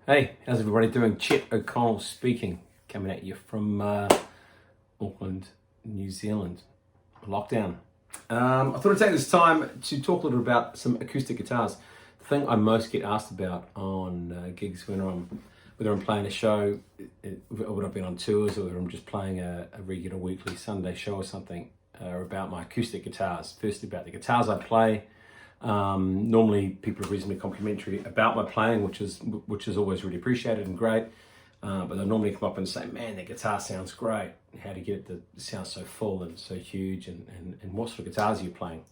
Hey, how's everybody doing? Chet O'Connell speaking, coming at you from Auckland, New Zealand. Lockdown. I thought I'd take this time to talk a little about some acoustic guitars. The thing I most get asked about on gigs whether I'm playing a show, whether I've been on tours, or whether I'm just playing a regular weekly Sunday show or something, are about my acoustic guitars. Firstly, about the guitars I play. Normally people are reasonably complimentary about my playing, which is always really appreciated and great. But they normally come up and say, man, that guitar sounds great. How do you get it to sound so full and so huge, and what sort of guitars are you playing?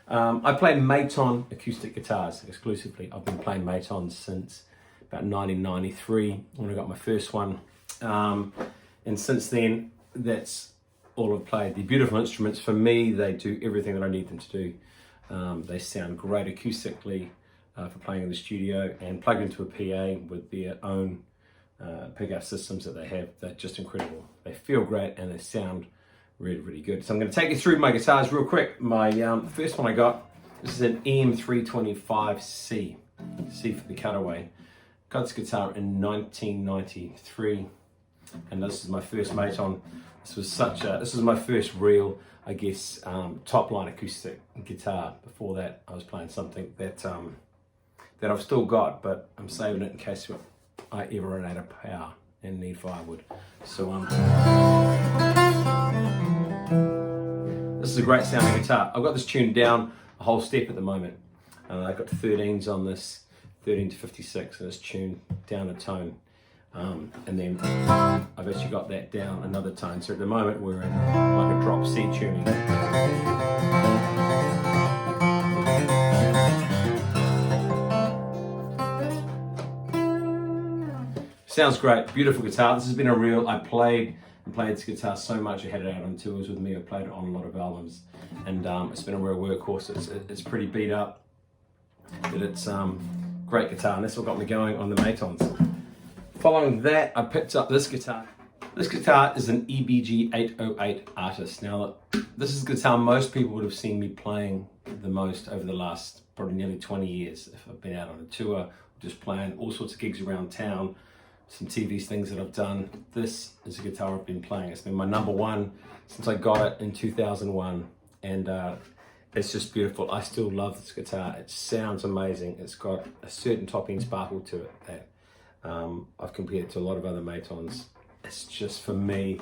I play Maton acoustic guitars exclusively. I've been playing Maton since about 1993 when I got my first one. And since then, that's all I've played. They're beautiful instruments. For me, they do everything that I need them to do. They sound great acoustically for playing in the studio, and plugged into a PA with their own pickup systems that they have. They're just incredible. They feel great and they sound really, really good. So I'm going to take you through my guitars real quick. My first one I got, this is an EM325C, C for the cutaway. Got this guitar in 1993, and this is my first Maton. This was my first real, I guess, top line acoustic guitar. Before that, I was playing something that I've still got, but I'm saving it in case I ever run out of power and need firewood. So this is a great sounding guitar. I've got this tuned down a whole step at the moment. I've got 13s on this, 13 to 56, and it's tuned down a tone. And then I've actually got that down another tone. So at the moment we're in like a drop C tuning. Sounds great, beautiful guitar. This has been a real, I played this guitar so much. I had it out on tours with me. I played it on a lot of albums, and it's been a real workhorse. It's pretty beat up, but it's great guitar, and that's what got me going on the Matons. Following that, I picked up this guitar. This guitar is an EBG 808 Artist. Now, this is a guitar most people would have seen me playing the most over the last probably nearly 20 years. If I've been out on a tour, just playing all sorts of gigs around town, some TV things that I've done. This is a guitar I've been playing. It's been my number one since I got it in 2001, and it's just beautiful. I still love this guitar. It sounds amazing. It's got a certain top end sparkle to it that I've compared it to a lot of other Matons. It's just, for me,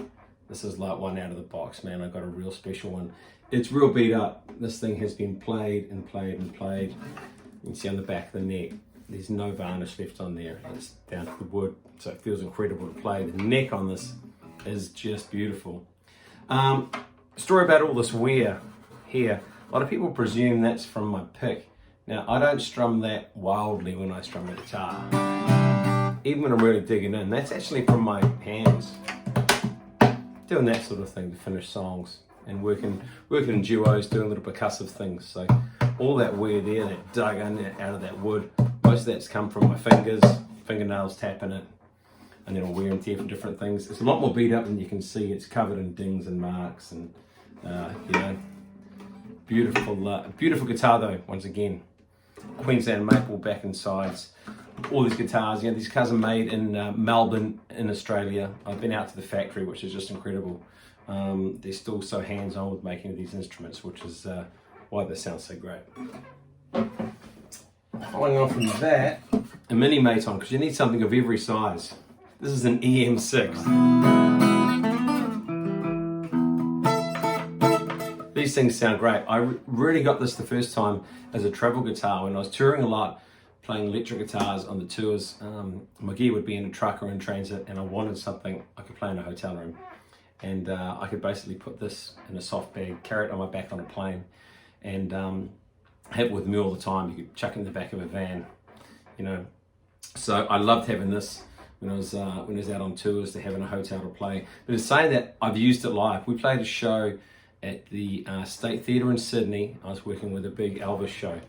this is like one out of the box, man. I got a real special one. It's real beat up. This thing has been played and played and played. You can see on the back of the neck, there's no varnish left on there. It's down to the wood, so it feels incredible to play. The neck on this is just beautiful. Story about all this wear here. A lot of people presume that's from my pick. Now, I don't strum that wildly when I strum the guitar. Even when I'm really digging in, that's actually from my hands. Doing that sort of thing to finish songs and working in duos, doing little percussive things. So all that wear there, that dug in out of that wood, most of that's come from my fingers, fingernails tapping it, and then I'll wear and tear from different things. It's a lot more beat up than you can see. It's covered in dings and marks, and beautiful guitar though. Once again, Queensland maple back and sides. All these guitars, these guitars are made in Melbourne in Australia. I've been out to the factory, which is just incredible. They're still so hands-on with making these instruments, which is why they sound so great. Following on from that, a mini Maton, because you need something of every size. This is an EM6. These things sound great. I really got this the first time as a travel guitar when I was touring a lot, playing electric guitars on the tours. My gear would be in a truck or in transit, and I wanted something I could play in a hotel room. And I could basically put this in a soft bag, carry it on my back on a plane, and have it with me all the time. You could chuck it in the back of a van, So I loved having this when I was out on tours, to have in a hotel to play. But in saying that, I've used it live. We played a show at the State Theatre in Sydney. I was working with a big Elvis show.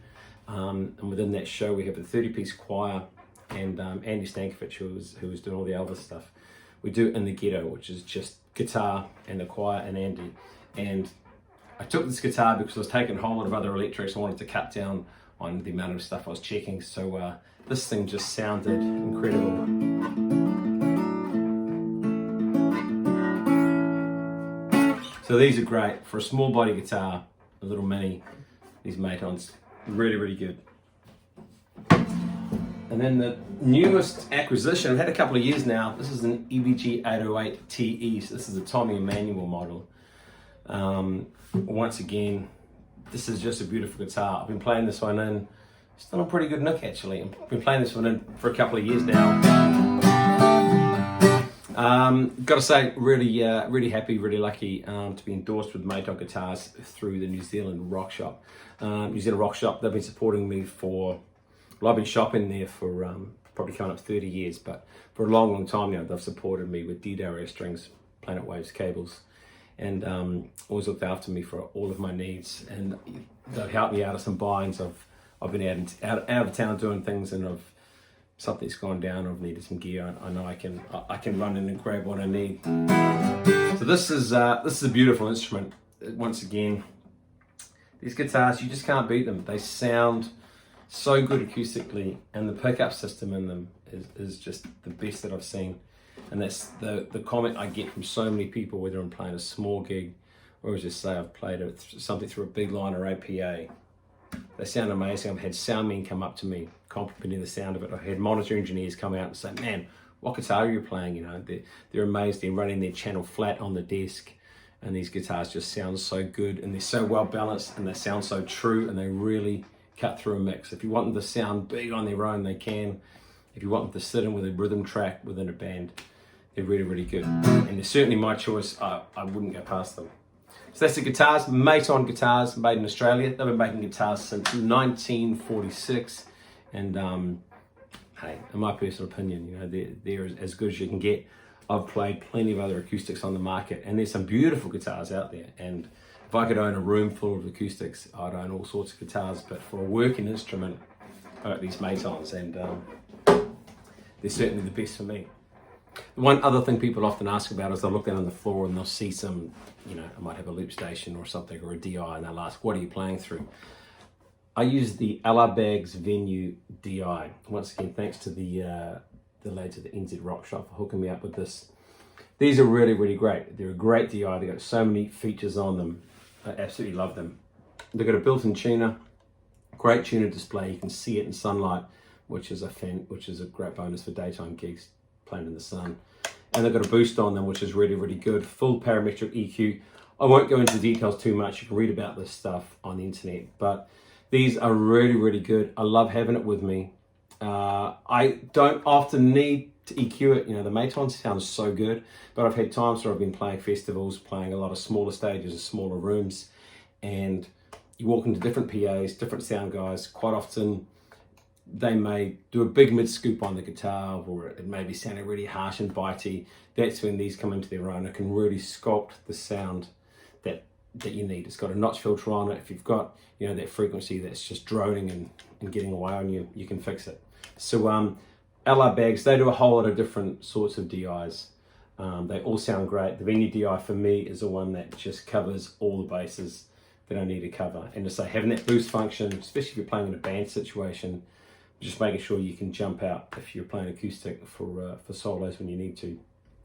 And within that show, we have a 30-piece choir, and Andy Stankovic, who was doing all the Elvis stuff. We do In the Ghetto, which is just guitar and the choir and Andy. And I took this guitar because I was taking a whole lot of other electrics. I wanted to cut down on the amount of stuff I was checking. So this thing just sounded incredible. So these are great for a small body guitar, a little mini. These Matons, really, really good. And then the newest acquisition, I've had a couple of years now. This is an EBG 808 TE. So this is a Tommy Emmanuel model. Once again, this is just a beautiful guitar. I've been playing this one in, still a pretty good nick actually. I've been playing this one in for a couple of years now. Got to say, really happy, really lucky to be endorsed with Maton Guitars through the New Zealand Rock Shop. New Zealand Rock Shop, they've been supporting me for, well, I've been shopping there for probably coming up 30 years, but for a long time now, they've supported me with D-Dario strings, Planet Waves cables, and always looked after me for all of my needs, and they've helped me out of some binds. I've been out of town doing things, and something's gone down, I've needed some gear, I know I can run in and grab what I need. So this is a beautiful instrument. Once again, these guitars, you just can't beat them. They sound so good acoustically, and the pickup system in them is just the best that I've seen. And that's the comment I get from so many people, whether I'm playing a small gig or just say I've played something through a big line or APA. They sound amazing. I've had sound men come up to me complimenting the sound of it. I've had monitor engineers come out and say, man, what guitar are you playing? You know, they're amazed. They're running their channel flat on the desk, and these guitars just sound so good, and they're so well balanced, and they sound so true, and they really cut through a mix. If you want them to sound big on their own, they can. If you want them to sit in with a rhythm track within a band, they're really, really good. And they're certainly my choice. I wouldn't go past them. So that's the guitars, Maton Guitars, made in Australia. They've been making guitars since 1946. And hey, in my personal opinion, you know, they're as good as you can get. I've played plenty of other acoustics on the market, and there's some beautiful guitars out there. And if I could own a room full of acoustics, I'd own all sorts of guitars. But for a working instrument, I got these Matons, and they're certainly the best for me. One other thing people often ask about is they'll look down on the floor and they'll see some, you know, I might have a loop station or something, or a DI, and they'll ask, what are you playing through? I use the Bags Venue DI. Once again, thanks to the lads at the NZ Rock Shop for hooking me up with this. These are really, really great. They're a great DI. They've got so many features on them. I absolutely love them. They've got a built-in tuner, great tuner display. You can see it in sunlight, which is a great bonus for daytime gigs, playing in the sun. And they've got a boost on them, which is really, really good. Full parametric EQ. I won't go into details too much. You can read about this stuff on the internet, but these are really, really good. I love having it with me. I don't often need to EQ it. You know, the Maton sounds so good, but I've had times where I've been playing festivals, playing a lot of smaller stages and smaller rooms, and you walk into different PAs, different sound guys. Quite often, they may do a big mid scoop on the guitar, or it may be sounding really harsh and bitey. That's when these come into their own. It can really sculpt the sound that you need. It's got a notch filter on it. If you've got, you know, that frequency that's just droning and getting away on you, you can fix it. So Bags, they do a whole lot of different sorts of DIs. They all sound great. The Venue DI for me is the one that just covers all the bases that I need to cover. And to say, having that boost function, especially if you're playing in a band situation, just making sure you can jump out if you're playing acoustic for solos when you need to,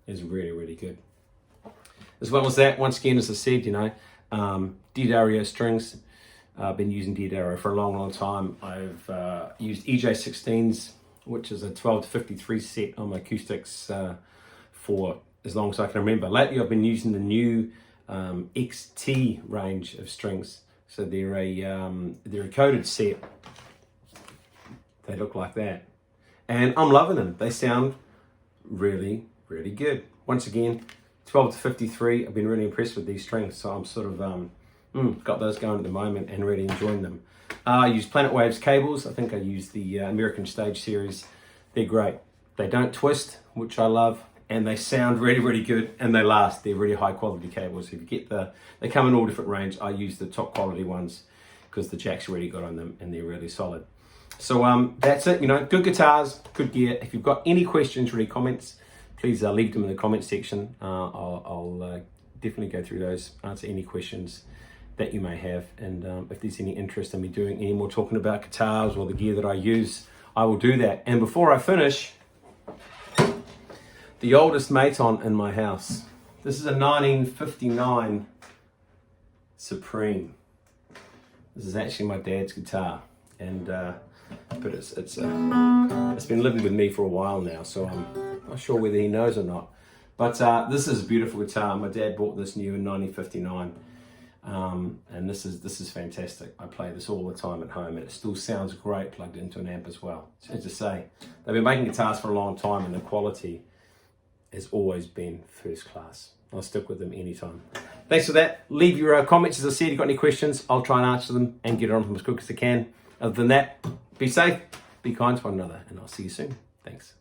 is really, really good. As well as that, once again, as I said, you know, D-Dario strings. I've been using D-Dario for a long, long time. I've used EJ16s, which is a 12 to 53 set on my acoustics for as long as I can remember. Lately, I've been using the new XT range of strings. So they're a coated set. They look like that. And I'm loving them. They sound really, really good. Once again, 12 to 53, I've been really impressed with these strings. So I'm sort of got those going at the moment and really enjoying them. I use Planet Waves cables. I think I use the American Stage series. They're great. They don't twist, which I love, and they sound really, really good, and they last. They're really high quality cables. If you get they come in all different range. I use the top quality ones because the jack's really good on them and they're really solid. So that's it. You know, good guitars, good gear. If you've got any questions or any comments, please leave them in the comment section. I'll definitely go through those, answer any questions that you may have. And if there's any interest in me doing any more talking about guitars or the gear that I use, I will do that. And before I finish, the oldest Maton in my house. This is a 1959 Supreme. This is actually my dad's guitar, and but it's been living with me for a while now, so I'm not sure whether he knows or not. But this is a beautiful guitar. My dad bought this new in 1959, and this is fantastic. I play this all the time at home, and it still sounds great plugged into an amp as well. So as I say, they've been making guitars for a long time, and the quality has always been first class. I'll stick with them anytime. Thanks for that. Leave your comments. As I said, if you've got any questions, I'll try and answer them and get it on them as quick as I can. Other than that, be safe, be kind to one another, and I'll see you soon. Thanks.